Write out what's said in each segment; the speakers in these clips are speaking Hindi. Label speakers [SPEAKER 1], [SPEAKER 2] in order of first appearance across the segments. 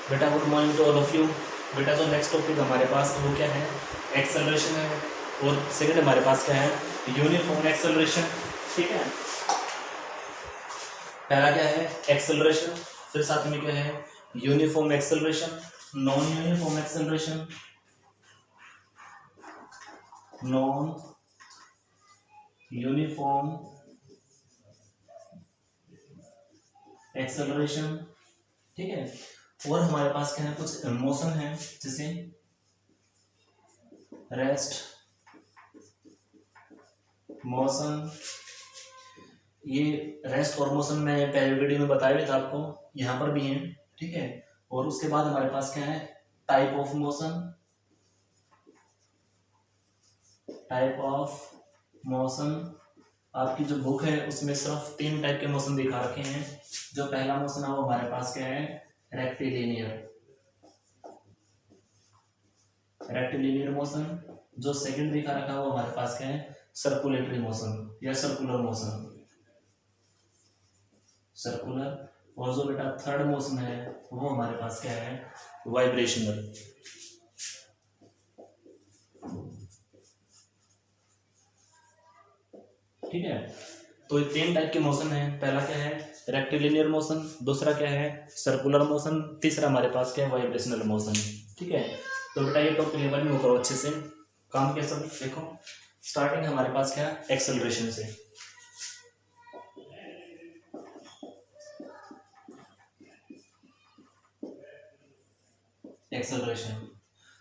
[SPEAKER 1] बेटा good morning to all of you. बेटा जो नेक्स्ट टॉपिक हमारे पास वो क्या है, एक्सेलरेशन है, और सेकंड हमारे पास क्या है, यूनिफॉर्म एक्सेलरेशन। ठीक है, पहला क्या है एक्सेलरेशन, फिर साथ में क्या है uniform acceleration, non uniform acceleration, non uniform acceleration. ठीक है, और हमारे पास क्या है कुछ मोशन है, जैसे रेस्ट मोशन। ये रेस्ट और मोशन में पहले वीडियो में बताया भी था आपको, यहाँ पर भी है। ठीक है, और उसके बाद हमारे पास क्या है type of motion, type of motion. आपकी जो बुक है उसमें सिर्फ 3 टाइप के मोशन दिखा रखे हैं। जो पहला मोशन है वो हमारे पास क्या है रेक्टिलिनियर, रेक्टिलिनियर मोशन। जो सेकंड दिखा रखा है वो हमारे पास क्या है सर्कुलेटरी मोशन या सर्कुलर मोशन, सर्कुलर। और जो बेटा थर्ड मोशन है वो हमारे पास क्या है वाइब्रेशनल। ठीक है, तो ये 3 टाइप के मोशन है। पहला क्या है रेक्टिलिनियर मोशन, दूसरा क्या है सर्कुलर मोशन, तीसरा हमारे पास क्या है वाइब्रेशनल मोशन। ठीक है, तो बेटा ये टॉपिक लेवल में करो अच्छे से, काम कैसा देखो। स्टार्टिंग हमारे पास क्या है एक्सेलरेशन से। एक्सेलरेशन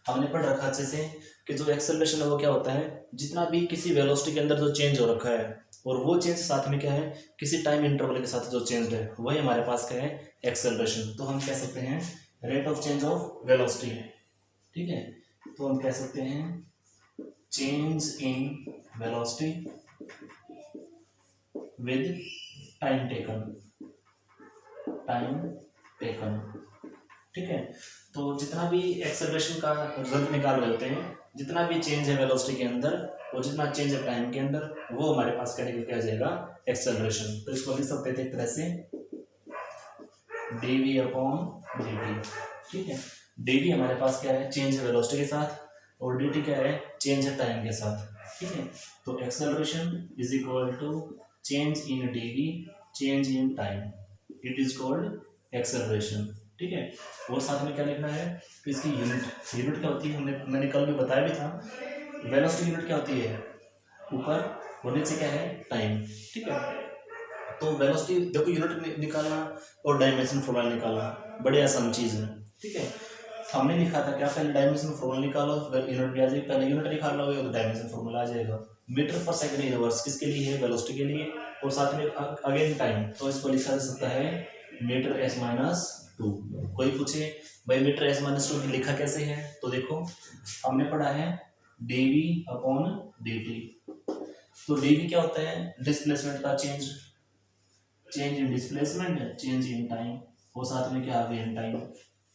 [SPEAKER 1] हमने पढ़ रखा अच्छे से कि जो एक्सेलरेशन है वो क्या होता है, जितना भी किसी वेलोसिटी के अंदर जो चेंज हो रखा है और वो चेंज साथ में क्या है किसी टाइम इंटरवल के साथ जो चेंज है वही हमारे पास क्या है एक्सेलरेशन। तो हम कह सकते हैं rate of change of velocity. ठीक है, तो हम कह सकते हैं change in velocity with time taken, time taken. ठीक है, तो जितना भी एक्सेलरेशन का रिजल्ट निकाल रहे होते हैं, जितना भी चेंज है वेलोसिटी के अंदर और जितना चेंज है टाइम के अंदर, वो हमारे पास क्या निकल के आ जाएगा एक्सेलरेशन। तो इसको लिख सकते थे एक तरह से dv अपॉन dt। ठीक है, dv हमारे पास क्या है चेंज है वेलोसिटी के साथ और dt क्या है चेंज है टाइम के साथ। ठीक है, तो acceleration is equal to change in dv change in time, it is called acceleration. ठीक है, और साथ में क्या लिखना है कि इसकी यूनिट, यूनिट क्या होती है मैंने कल भी बताया भी था। वेलोसिटी यूनिट क्या होती है ऊपर और नीचे क्या है टाइम। ठीक है, तो वेलोसिटी देखो यूनिट निकालना और डायमेंशन फॉर्मूला निकालना बड़ी आसान चीज है। ठीक है, हमने लिखा था क्या पहले डायमेंशन फॉर्मूला निकालो फिर यूनिट भी आ जाएगी, पहले यूनिट निकाल लोगे तो डायमेंशन फॉर्मूला आ जाएगा। मीटर पर सेकंड यूनिवर्स किसके लिए है वेलोसिटी के लिए, और साथ में अगेन टाइम, तो इसको लिखा जा सकता है मीटर एस माइनस 2। कोई पूछे भाई मीटर एस माइनस 2 लिखा कैसे है, तो देखो हमने पढ़ा है dv अपॉन dt। तो dv क्या होता है डिस्प्लेसमेंट का change, change in displacement change in time, और साथ में क्या अगेन टाइम।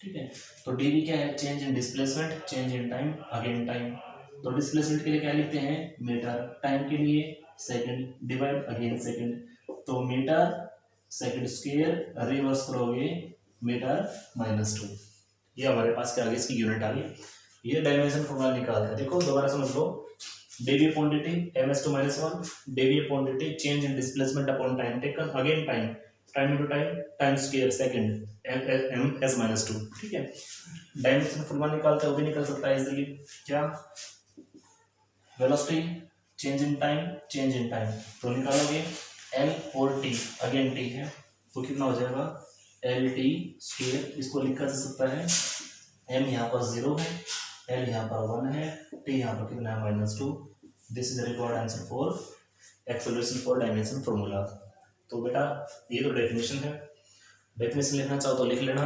[SPEAKER 1] ठीक है, तो dv क्या है change in displacement change in time again time. तो डिस्प्लेसमेंट के लिए क्या लिखते हैं मीटर, टाइम के लिए सेकंड डिवाइड अगेन सेकंड, तो मीटर सेकंड स्क्वायर रिवर्स करोगे मीटर माइनस 2। ये हमारे पास क्या आ गई इसकी यूनिट आ गई। ये डायमेंशन फॉर्मूला निकालते हैं, देखो दोबारा समझ लो dv upon dt ms2 minus 1 dv upon dt change in displacement upon time taken again time, time into time square second m s minus 2। ठीक है, डायमेंशन फॉर्मूला निकालते हैं वो भी निकल सकता है इजीली, क्या वेलोसिटी चेंज इन टाइम, तो निकालोगे l और t अगेन t है तो कितना हो जाएगा एल टी स्क्वायर। इसको लिखा जा सकता है m यहाँ पर 0 है, l यहाँ पर 1 है, t यहाँ पर कितना है -2। This is required answer for acceleration for dimension formula. तो बेटा ये तो डेफिनेशन है, डेफिनेशन लिखना चाहो तो लिख लेना।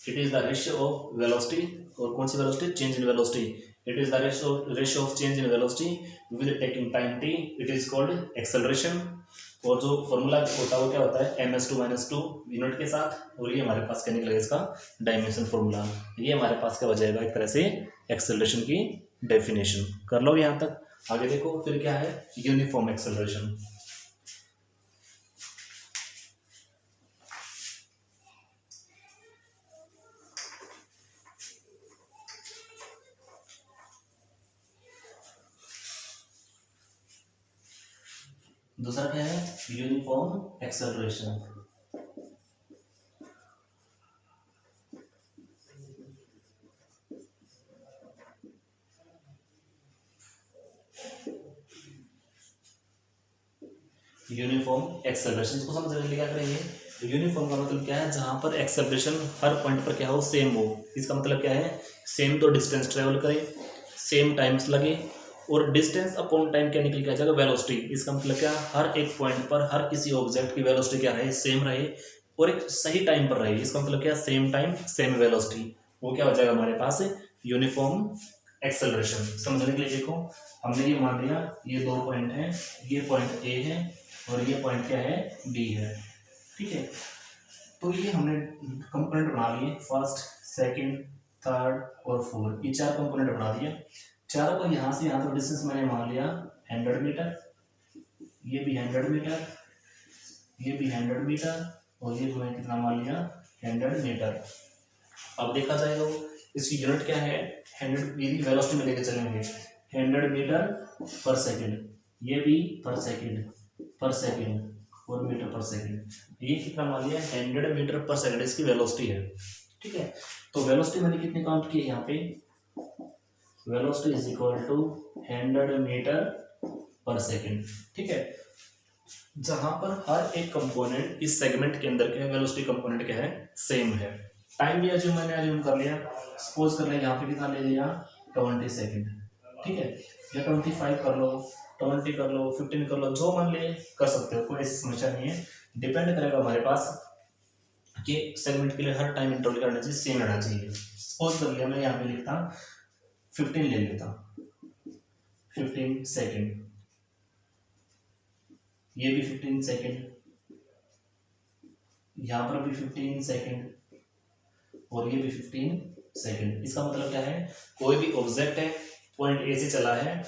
[SPEAKER 1] It is the ratio of velocity, और कौन सी velocity change in velocity, it is the ratio of change in velocity with taking time t, it is called acceleration. और जो फॉर्मूला होता है वो क्या होता है ms2 -2 यूनिट के साथ, और ये हमारे पास क्या निकलेगा इसका डायमेंशन फॉर्मूला। ये हमारे पास क्या हो जाएगा एक तरह से एक्सेलरेशन की डेफिनेशन। कर लो यहाँ तक, आगे देखो फिर क्या है यूनिफॉर्म एक्सेलरेशन। दूसरा क्या है, यूनिफॉर्म एक्सेलरेशन। यूनिफॉर्म एक्सेलरेशन इसको समझने के लिए क्या करेंगे, यूनिफॉर्म का मतलब क्या है, जहां पर एक्सेलरेशन हर पॉइंट पर क्या हो, सेम हो। इसका मतलब क्या है, सेम तो डिस्टेंस ट्रेवल करे, सेम टाइम्स लगे, और डिस्टेंस अपॉन टाइम क्या निकल के आ जाएगा, वेलोसिटी। इसका मतलब क्या, हर एक पॉइंट पर हर किसी ऑब्जेक्ट की वेलोसिटी क्या रहे, सेम रहे, और एक सही टाइम पर रहे। इसका मतलब क्या, सेम टाइम सेम वेलोसिटी, वो क्या हो जाएगा हमारे पास यूनिफॉर्म एक्सेलरेशन। समझने के लिए देखो, हमने ये मान लिया ये दो पॉइंट हैं, ये पॉइंट ए है और ये पॉइंट क्या है, बी है, ठीक है। तो ये हमने कंपोनेंट बना लिए, फर्स्ट, सेकंड, थर्ड और फोर्थ, ये चार कंपोनेंट बना दिए। चारों को यहाँ से यहाँ तक डिस्टेंस मैंने मान लिया 100 मीटर, ये भी 100 मीटर, ये भी 100 मीटर, और ये मैंने कितना मान लिया, 100 मीटर। अब देखा जाएगा वो इसकी यूनिट क्या है, 100, यदि वेलोसिटी में लेके चलेंगे 100 मीटर पर सेकंड, ये भी पर सेकंड और मीटर पर सेकंड, ये कितना मान लिया 100 मीटर पर सेकंड इसकी वेलोसिटी है, ठीक है। तो वेलोसिटी मैंने कितनी काउंट की है यहाँ पे, velocity is equal to 100 metre per second, ठीक है। जहां पर हर एक कंपोनेंट इस सेगमेंट के अंदर क्या है, वेलोसिटी कंपोनेंट क्या है, सेम है। टाइम भी अज्यूम मैंने अज्यूम कर लिया, सपोज कर लिया यहाँ पे कितना ले लिया 20 सेकंड, ठीक है, या 25 कर लो, 20 कर लो, 15 कर लो, जो मान ले कर सकते हो, कोई ऐसी समस्या नहीं है। डिपेंड करेगा हमारे पास कि सेगमेंट के लिए हर टाइम इंटरवल करना चाहिए, सेम रहना चाहिए। सपोज कर लिया मैं यहाँ पे लिखता 15 ले लेता, 15 सेकंड, ये भी 15 सेकंड, यहाँ पर भी 15 सेकंड, और ये भी 15 सेकंड। इसका मतलब क्या है, कोई भी ऑब्जेक्ट है पॉइंट ए से चला है,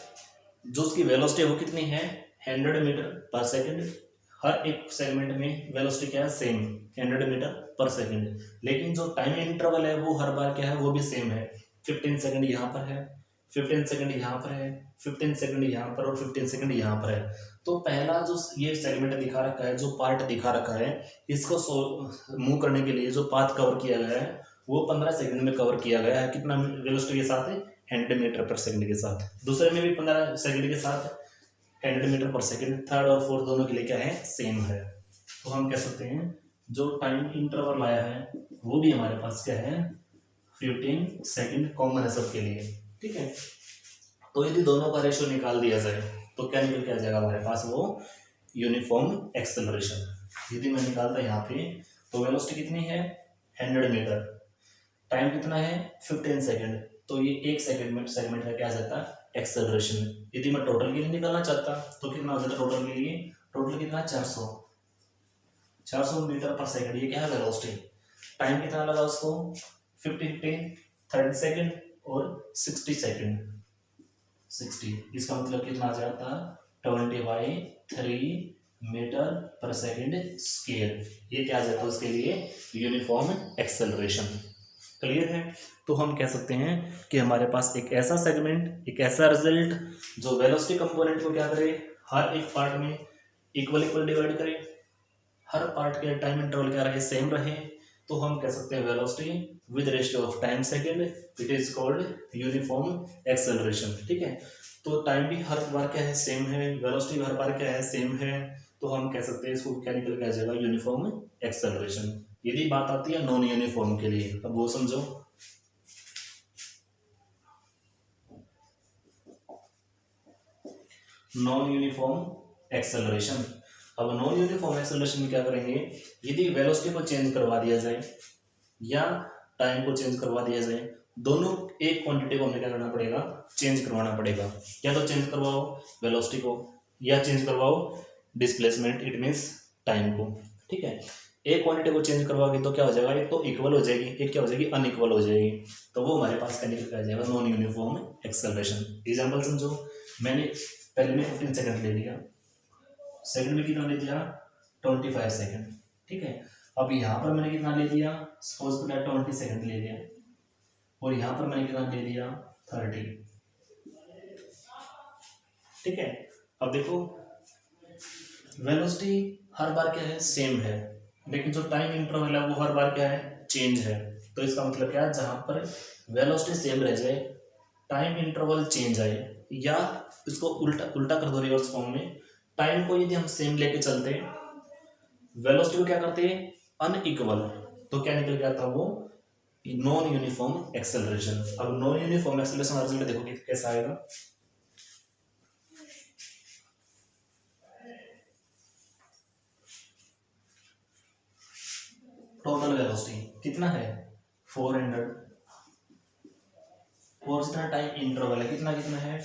[SPEAKER 1] जो उसकी वेलोसिटी वो कितनी है 100 मीटर पर सेकंड, हर एक सेगमेंट में वेलोसिटी क्या है, सेम 100 मीटर पर सेकंड, लेकिन जो टाइम इंटरवल है वो हर बार क्या है, वो भी सेम है। 15 सेकंड यहाँ पर है, 15 सेकंड यहाँ पर है, 15 सेकंड यहाँ पर और 15 सेकंड यहाँ पर है। तो पहला जो ये सेगमेंट दिखा रखा है, जो पार्ट दिखा रखा है, इसको मूव करने के लिए जो पाथ कवर किया गया है वो 15 सेकंड में कवर किया गया है, कितना वेलोसिटी के साथ है, 100 मीटर पर सेकंड के साथ। दूसरे में भी 15 सेकंड के साथ 100 मीटर पर सेकंड, थर्ड और फोर्थ दोनों के लिए क्या है, सेम है। तो हम कह सकते हैं जो टाइम इंटरवल आया है वो भी हमारे पास क्या है, 15 सेकंड कॉमन है सबके लिए, ठीक है। तो यदि दोनों का रेशियो निकाल दिया जाए तो क्या निकल के आ जाएगा हमारे पास, वो यूनिफॉर्म एक्सेलरेशन। यदि मैं निकालता यहाँ पे तो वेलोसिटी कितनी है 100 मीटर, टाइम कितना है 15 सेकंड, तो ये एक सेगमेंट का क्या आ जाता है, एक्सेलरेशन। यदि मैं टोटल के लिए निकालना चाहता तो कितना हो जाता, टोटल के लिए, टोटल कितना 400 मीटर पर सेकंड, ये क्या है वेलोसिटी। टाइम कितना लगा उसको 15 30 सेकंड और 60 सेकंड, 60, इसका मतलब कितना आ जाता, 20/3 मीटर पर सेकंड स्क्वायर, ये क्या आ जाता है उसके लिए, यूनिफॉर्म एक्सेलरेशन। क्लियर है। तो हम कह सकते हैं कि हमारे पास एक ऐसा सेगमेंट, एक ऐसा रिजल्ट जो वेलोसिटी कंपोनेंट को क्या करे, हर एक पार्ट में इक्वल डिवाइड करे, हर पार्ट के टाइम इंटरवल क्या रहे, सेम रहे, तो हम कह सकते हैं velocity with ratio of time second, it is called uniform acceleration, ठीक है। तो टाइम भी हर बार क्या है, सेम है, वेलोसिटी भी हर बार क्या है, सेम है, तो हम कह सकते हैं इसको क्या निकल के आ जाएगा, यूनिफॉर्म एक्सेलरेशन। यदि बात आती है नॉन यूनिफॉर्म के लिए, अब वो समझो। नॉन यूनिफॉर्म एक्सेलरेशन, अब नॉन यूनिफॉर्म एक्सेलरेशन में क्या करेंगे, यदि वेलोसिटी को चेंज करवा दिया जाए या टाइम को चेंज करवा दिया जाए, दोनों एक क्वांटिटी को हमें क्या करना पड़ेगा, चेंज करवाना पड़ेगा। या तो चेंज करवाओ वेलोसिटी को या चेंज करवाओ डिस्प्लेसमेंट, इट मीन्स टाइम को, ठीक है। एक क्वांटिटी को चेंज करवाओगे तो क्या हो जाएगा, एक तो इक्वल हो जाएगी, एक क्या हो जाएगी, अनइक्वल हो जाएगी, तो वो हमारे पास क्या निकल के आ जाएगा, नॉन यूनिफॉर्म एक्सेलरेशन। एग्जाम्पल समझो, मैंने पहले में 15 सेकंड ले लिया, सेकंड में कितना ले दिया 25 सेकंड, ठीक है। अब यहाँ पर मैंने कितना ले लिया, सपोज करो 20 सेकंड ले लिया, और यहाँ पर मैंने कितना ले लिया 30, ठीक है। अब देखो वेलोसिटी हर बार क्या है, सेम है, लेकिन जो टाइम इंटरवल है वो हर बार क्या है, चेंज है। तो इसका मतलब क्या है, जहां पर वेलोसिटी सेम रह जाए, टाइम इंटरवल चेंज आए, या इसको उल्टा उल्टा कर दो रिवर्स फॉर्म में, टाइम को यदि हम सेम लेके चलते, वेलोसिटी को क्या करते हैं, अनइक्वल, तो क्या निकल के आता वो, नॉन यूनिफॉर्म एक्सेलरेशन। अब नॉन यूनिफॉर्म एक्सेलरेशन का रिजल्ट देखो कि कैसा आएगा। टोटल वेलोसिटी कितना है, 400, और जितना टाइम इंटरवल है कितना कितना है,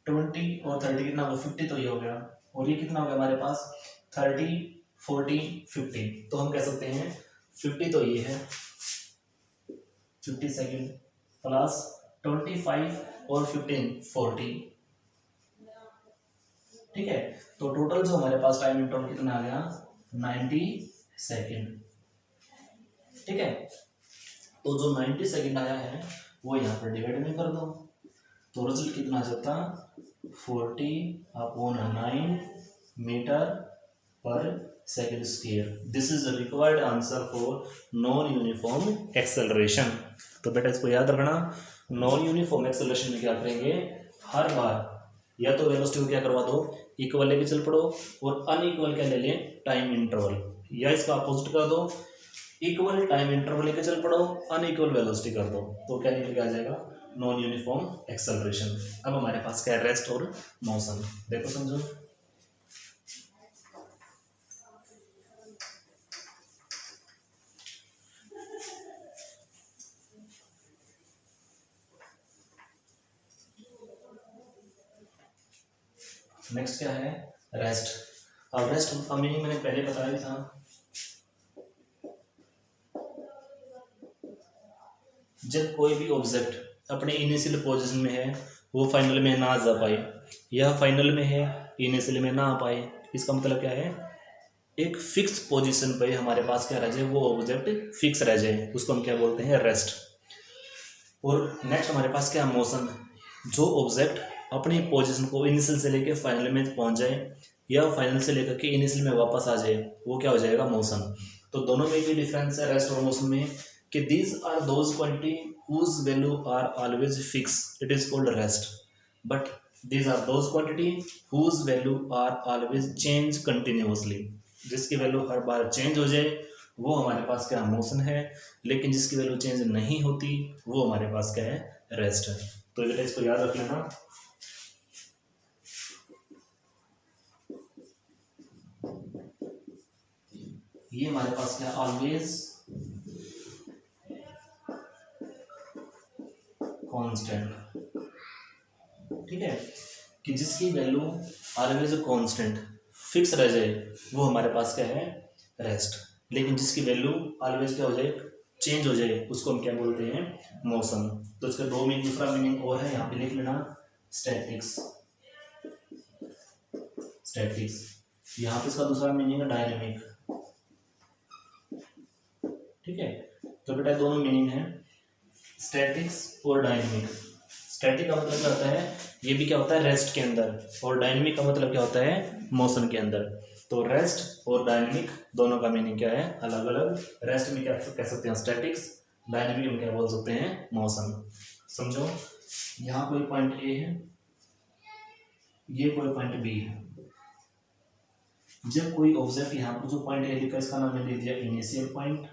[SPEAKER 1] 20 और 30 कितना होगा, 50, तो ये हो गया। और ये कितना हो गया हमारे पास, 30, 40, 50, तो हम कह सकते हैं 50 तो ये है 50 सेकेंड, प्लस 25 और 15 40, ठीक है। तो टोटल जो हमारे पास टाइम इंटरवल कितना आ गया, 90 सेकेंड, ठीक है। तो जो 90 सेकेंड आया है वो यहाँ पर डिवाइड में कर दो, तो रिजल्ट कितना आ जाता, 40/9 मीटर पर second square. This is the required answer for non uniform acceleration. तो बेटा इसको याद रखना, नॉन यूनिफॉर्म एक्सेलरेशन में क्या करेंगे, हर बार या तो वेलोसिटी को क्या करवा दो, इक्वल लेके चल पड़ो, और अनइक्वल क्या ले लें, टाइम इंटरवल, या इसका अपोजिट कर दो, इक्वल टाइम इंटरवल लेके चल पड़ो, अनइक्वल वेलोसिटी कर दो, तो क्या निकल के आ जाएगा, नॉन यूनिफॉर्म एक्सेलरेशन। अब हमारे पास क्या है, रेस्ट और मोशन। देखो समझो, नेक्स्ट क्या है, रेस्ट। अब रेस्ट का मीनिंग मैंने पहले बताया था, जब कोई भी ऑब्जेक्ट अपने इनिशियल पोजीशन में है वो फाइनल में ना जा पाए, यह फाइनल में है इनिशियल में ना आ पाए, इसका मतलब क्या है, एक फिक्स पोजीशन पे हमारे पास क्या रह जाए, वो ऑब्जेक्ट फिक्स रह जाए, उसको हम क्या बोलते हैं, रेस्ट। और नेक्स्ट हमारे पास क्या, मोशन। जो ऑब्जेक्ट अपनी पोजीशन को इनिशियल से लेकर फाइनल में पहुंच जाए, या फाइनल से लेकर के इनिशियल में वापस आ जाए, वो क्या हो जाएगा, मोशन। तो दोनों में ये डिफरेंस है रेस्ट और मोशन में, कि these are those quantity whose value are always fixed, it is called rest, but these are those quantity whose value are always change continuously, जिसकी वैल्यू हर बार चेंज हो जाए वो हमारे पास क्या, मोशन है, लेकिन जिसकी वैल्यू चेंज नहीं होती वो हमारे पास क्या है, रेस्ट है। तो बेटा इसको याद रख लेना। ये हमारे पास क्या, ऑलवेज कांस्टेंट, ठीक है, कि जिसकी वैल्यू ऑलवेज कांस्टेंट फिक्स रह जाए वो हमारे पास क्या है, रेस्ट, लेकिन जिसकी वैल्यू ऑलवेज क्या हो जाए, चेंज हो जाए, उसको हम क्या बोलते हैं, मोशन। तो इसका दो मीनिंग, दूसरा मीनिंग और है, यहाँ पे लिख लेना, स्टैटिक्स। स्टैटिक्स, यहाँ पे इसका दूसरा मीनिंग है डायनेमिक, ठीक है। तो बेटा दोनों मीनिंग है, स्टैटिक्स और डायनेमिक। स्टैटिक का मतलब क्या होता है, ये भी क्या होता है, रेस्ट के अंदर, और डायनेमिक का मतलब क्या होता है, मोशन के अंदर। तो रेस्ट और डायनेमिक दोनों का मीनिंग क्या है, अलग अलग। रेस्ट में क्या कह सकते हैं, स्टैटिक्स, डायनेमिक में क्या बोल सकते हैं, मोशन। समझो, यहाँ कोई पॉइंट ए है, ये कोई पॉइंट बी है। जब कोई ऑब्जेक्ट, यहाँ पर जो पॉइंट ए लिखा इसका नाम दे दिया इनिशियल पॉइंट,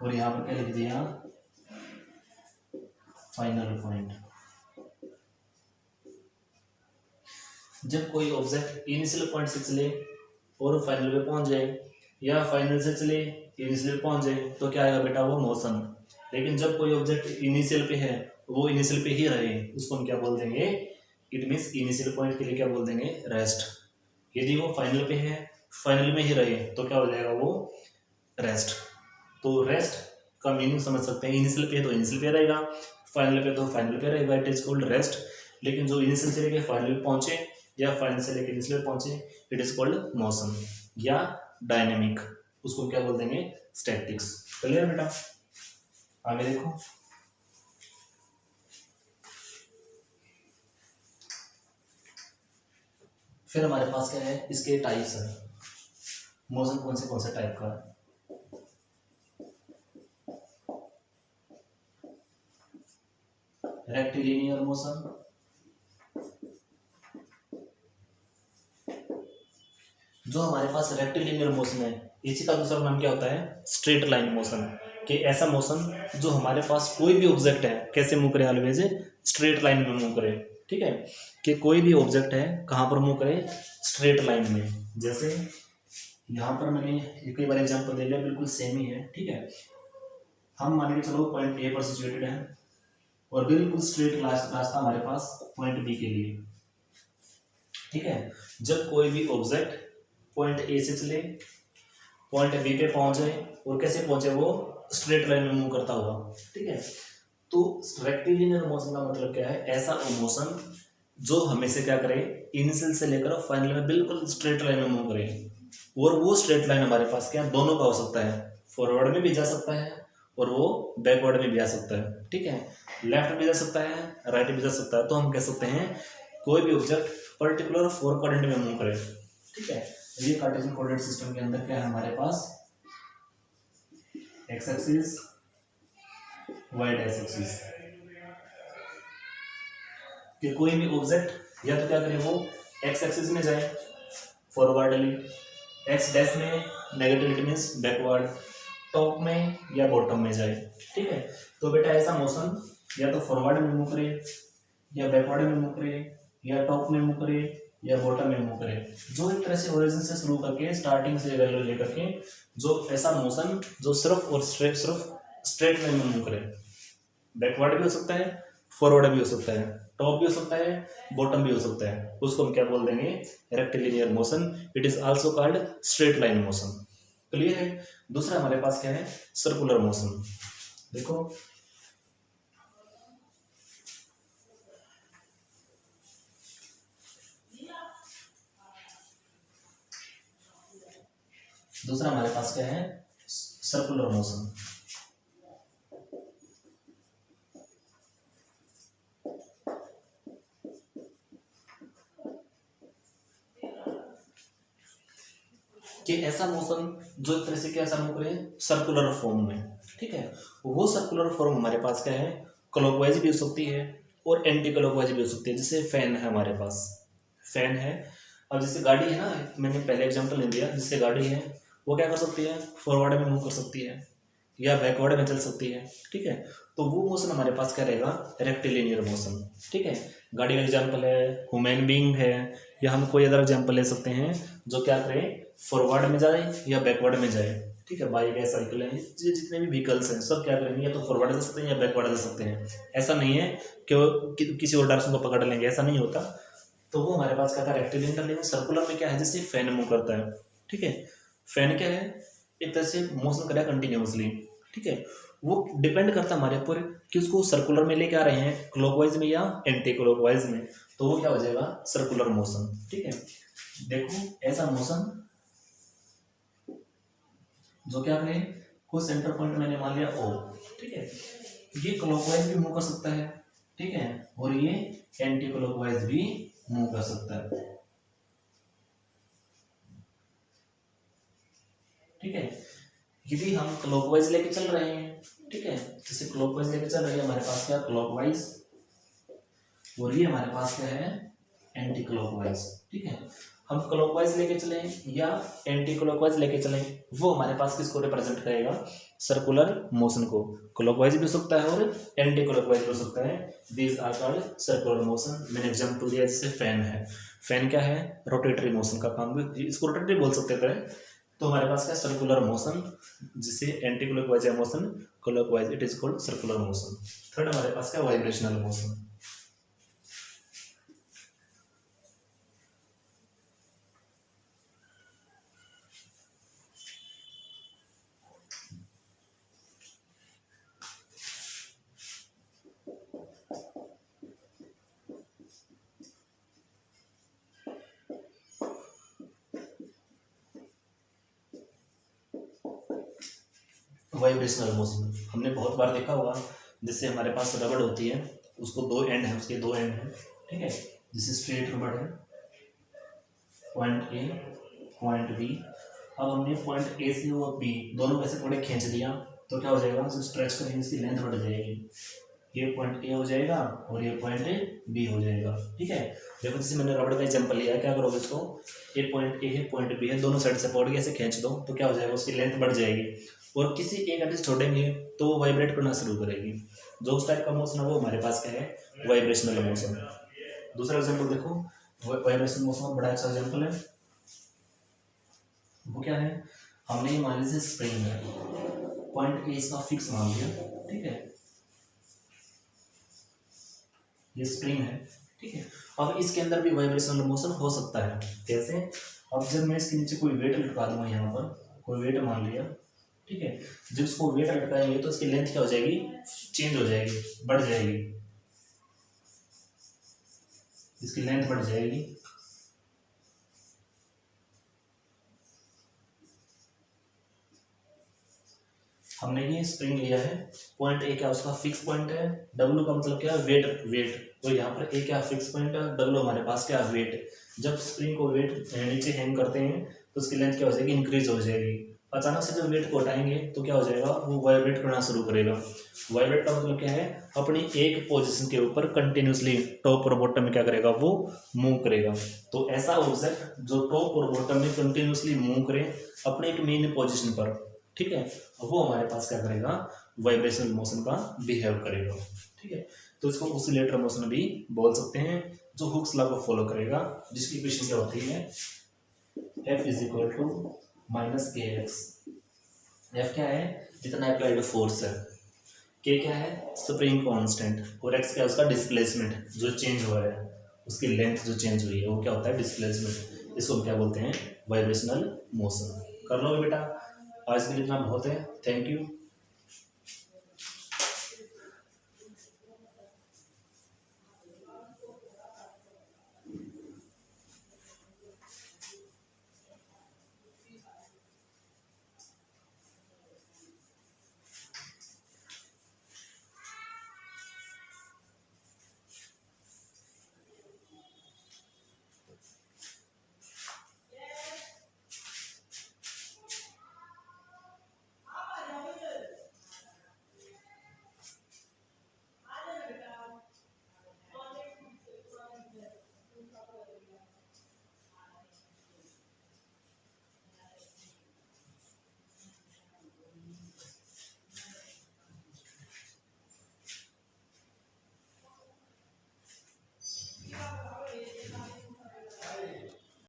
[SPEAKER 1] और यहाँ पर क्या लिख दिया, फाइनल पॉइंट। जब कोई ऑब्जेक्ट इनिशियल पॉइंट से चले और फाइनल पे पहुंच जाए, या फाइनल से चले इनिशियल पहुंच जाए, तो क्या आएगा बेटा, वो मोशन। लेकिन जब कोई ऑब्जेक्ट इनिशियल पे है वो इनिशियल पे ही रहे, उसको हम क्या बोल देंगे, इट मीन्स इनिशियल पॉइंट के लिए क्या बोल देंगे, रेस्ट। यदि वो फाइनल पे है, फाइनल में ही रहे, तो क्या हो जाएगा, वो रेस्ट। तो रेस्ट का मीनिंग समझ सकते हैं, इनिशियल पे तो इनिशियल पे रहेगा, फाइनल पे तो फाइनल पे रहेगा, इट इज कॉल्ड रेस्ट। लेकिन जो इनिशियल से लेके फाइनल पे पहुंचे, या फाइनल से लेके इनिशियल पे पहुंचे, इट इज कॉल्ड मोशन या डायनेमिक, उसको क्या बोल देंगे, स्टैटिक्स। क्लियर बेटा, आगे देखो। फिर हमारे पास क्या है, इसके टाइप्स है, मोशन कौन से टाइप का है। रेक्टिलिनियर मोशन, जो हमारे पास रेक्टिलिनियर मोशन है इसी का दूसरा नाम क्या होता है, स्ट्रेट लाइन मोशन। कि ऐसा मोशन जो हमारे पास कोई भी ऑब्जेक्ट है कैसे मूव करे, ऑलवेज स्ट्रेट लाइन में मूव करे। ठीक है, कि कोई भी ऑब्जेक्ट है कहाँ पर मूव करे, स्ट्रेट लाइन में। जैसे यहाँ पर मैंने कई बार एग्जाम्पल ले लिया, बिल्कुल सेम ही है। ठीक है, हम मान के चलो पॉइंट ए पर सिचुएटेड है और बिल्कुल स्ट्रेट रास्ता हमारे पास पॉइंट बी के लिए। ठीक है, जब कोई भी ऑब्जेक्ट पॉइंट ए से चले पॉइंट बी पे पहुंच जाए और कैसे पहुंचे, वो स्ट्रेट लाइन में मूव करता हुआ। ठीक है, तो रेक्टिलिनियर मोशन का मतलब क्या है, ऐसा मोशन जो हमेशा क्या करे, इनिशियल से लेकर फाइनल में बिल्कुल स्ट्रेट लाइन में मूव करे। और वो स्ट्रेट लाइन हमारे पास क्या दोनों का हो सकता है, फॉरवर्ड में भी जा सकता है और वो बैकवर्ड में भी आ सकता है। ठीक है, लेफ्ट में भी जा सकता है, राइट में भी जा सकता है। तो हम कह सकते हैं कोई भी ऑब्जेक्ट पर्टिकुलर 4 क्वाड्रेंट में मूव करे। ठीक है, ये कार्टेशियन कोऑर्डिनेट सिस्टम के अंदर क्या है हमारे पास, X axis, Y dash axis. कि कोई भी ऑब्जेक्ट या तो क्या करे, वो एक्स एक्सिस में जाए फॉरवर्डली, एक्स डैश में नेगेटिविटी मीन्स बैकवर्ड, टॉप में या बॉटम में जाए। ठीक है, तो बेटा ऐसा मोशन या तो फॉरवर्ड में मूव करे या बैकवर्ड में मूव करे या टॉप में मूव करे या बॉटम में मूव करे। जो एक तरह से ओरिजिन से शुरू करके स्टार्टिंग से वैल्यू लेकर के जो ऐसा मोशन जो सिर्फ और सिर्फ स्ट्रेट लाइन में मूव करे, बैकवर्ड भी हो सकता है, फॉरवर्ड भी हो सकता है, टॉप भी हो सकता है, बॉटम भी हो सकता है, उसको हम क्या बोल देंगे, rectilinear motion. It is also called straight line motion. Clear है। दूसरा हमारे पास क्या है, सर्कुलर मोशन। देखो दूसरा हमारे पास क्या है, सर्कुलर मोशन। कि ऐसा मोशन जो एक तरह से कैसा मूव करे, सर्कुलर फॉर्म में। ठीक है, वो सर्कुलर फॉर्म हमारे पास क्या है, क्लॉकवाइज भी हो सकती है और एंटी क्लॉकवाइज भी हो सकती है। जैसे फैन है हमारे पास, फैन है। अब जैसे गाड़ी है ना, मैंने पहले एग्जांपल ले दिया, जिससे गाड़ी है वो क्या कर सकती है, फॉरवर्ड में मूव कर सकती है या बैकवर्ड में चल सकती है। ठीक है, तो वो मोशन हमारे पास क्या रहेगा, रेक्टिलिनियर मोशन। ठीक है, गाड़ी का एग्जांपल है, ह्यूमन बीइंग है, या हम कोई अदर एग्जांपल ले सकते हैं जो क्या करे, फॉरवर्ड में जाए या बैकवर्ड में जाए। ठीक है, बाइक है, साइकिल है, ये जितने भी व्हीकल्स हैं सब क्या करेंगे, या तो फॉरवर्ड जा सकते हैं या बैकवर्ड जा सकते हैं। ऐसा नहीं है कि वो किसी और डायरेक्शन को पकड़ लेंगे, ऐसा नहीं होता। तो वो हमारे पास क्या था, रेक्टिलिनियर। लेकिन सर्कुलर में क्या है, जैसे फैन मूव करता है। ठीक है, फैन क्या है, एक तरह से मोशन करेगा कंटिन्यूसली। ठीक है, वो डिपेंड करता है हमारे ऊपर कि उसको सर्कुलर में लेके आ रहे हैं, क्लॉकवाइज में या एंटी क्लॉकवाइज में, तो वो क्या हो जाएगा, सर्कुलर मोशन। ठीक है, देखो ऐसा मोशन जो क्या करें, कोई सेंटर पॉइंट मैंने मान लिया ओ। ठीक है, ये क्लॉकवाइज भी मूव कर सकता है। ठीक है, और ये एंटी क्लॉकवाइज भी मूव कर सकता है। ठीक है, यदि हम क्लॉकवाइज लेके चल रहे हैं, ठीक है, जैसे क्लॉकवाइज लेके चल रहे हैं, हमारे पास क्या क्लॉकवाइज, और ये हमारे पास क्या है, एंटी क्लॉकवाइज। ठीक है, हम क्लॉकवाइज लेके चलें या एंटी क्लॉकवाइज लेके चलें, वो हमारे पास किसको रिप्रेजेंट करेगा, सर्कुलर मोशन को। क्लॉकवाइज भी हो सकता है और एंटी क्लॉकवाइज भी हो सकता है। These are called circular motion. मैंने एग्जांपल दिया, जैसे फैन है, फैन क्या है, रोटेटरी मोशन का काम भी, इसको रोटेटरी बोल सकते थे। तो हमारे पास क्या, सर्कुलर मोशन, जिसे एंटी क्लॉकवाइज है motion, clockwise, it is called circular motion. Third हमारे पास क्या, वाइब्रेशनल मोशन। वाइब्रेशनल मोशन हमने बहुत बार देखा होगा, जैसे हमारे पास रबड़ होती है, उसको दो एंड है, उसके दो एंड है। ठीक है, जैसे स्ट्रेट रबड़ है, पॉइंट ए, पॉइंट बी। अब हमने पॉइंट ए से और बी दोनों में से थोड़े खींच दिया तो क्या हो जाएगा, जब स्ट्रेच करेंगे इसकी लेंथ बढ़ जाएगी। ये पॉइंट ए हो जाएगा और ये पॉइंट बी हो जाएगा। ठीक है, देखो जैसे मैंने रबड़ का एग्जांपल लिया, क्या करोगे इसको, ये पॉइंट ए है पॉइंट बी है, दोनों साइड से पकड़ के ऐसे खींच दो तो क्या हो जाएगा, उसकी लेंथ बढ़ जाएगी। और किसी एक एंड से छोड़ेंगे तो वो वाइब्रेट करना शुरू करेगी। जो उस टाइप का मोशन है वो हमारे पास क्या है, वाइब्रेशनल मोशन। दूसरा एग्जाम्पल देखो, वाइब्रेशनल मोशन बड़ा अच्छा एग्जाम्पल है। वो क्या है, हमने ये मान लीजिए स्प्रिंग है, पॉइंट ए इसका फिक्स मान लिया। ठीक है, ये स्प्रिंग है। ठीक है, अब इसके अंदर भी वाइब्रेशनल मोशन हो सकता है। कैसे, अब जब मैं इसके नीचे कोई वेट लटका दूंगा, यहाँ पर कोई वेट मान लिया। ठीक है, जब इसको वेट लटकाएंगे तो इसकी लेंथ क्या हो जाएगी, चेंज हो जाएगी, बढ़ जाएगी, इसकी लेंथ बढ़ जाएगी। हमने ये स्प्रिंग लिया है, पॉइंट ए क्या उसका फिक्स पॉइंट है, डब्ल्यू का मतलब क्या है, वेट वेट। तो यहाँ पर ए क्या फिक्स पॉइंट है, डब्ल्यू हमारे पास क्या वेट। जब स्प्रिंग को वेट नीचे हैंग करते हैं तो उसकी लेंथ क्या हो जाएगी, इंक्रीज हो जाएगी। अचानक से जब वेट को हटाएंगे तो क्या हो जाएगा, वो वाइब्रेट करना शुरू करेगा। वाइब्रेट का मतलब क्या है, अपनी एक पोजीशन के ऊपर कंटिन्यूसली टॉप और बॉटम में क्या करेगा, वो मूव करेगा। तो ऐसा ऑब्जेक्ट जो टॉप और बॉटम में कंटिन्यूसली मूव करे अपने एक मेन पोजीशन पर, ठीक है, वो हमारे पास क्या करेगा, वाइब्रेशनल मोशन का बिहेव करेगा। ठीक है, तो इसको ऑसिलेटर मोशन भी बोल सकते हैं, जो हुक्स लॉ को फॉलो करेगा, जिसकी इक्वेशन क्या होती है, F is equal to minus k x. F क्या है, जितना अप्लाइड फोर्स है, के क्या है, स्प्रिंग कांस्टेंट, और एक्स क्या है, उसका डिस्प्लेसमेंट जो चेंज हो रहा है, उसकी लेंथ जो चेंज हुई है वो क्या होता है, डिस्प्लेसमेंट। इसको हम क्या बोलते हैं, वाइब्रेशनल मोशन। कर लो बेटा, आज के लिए इतना बहुत है। Thank you.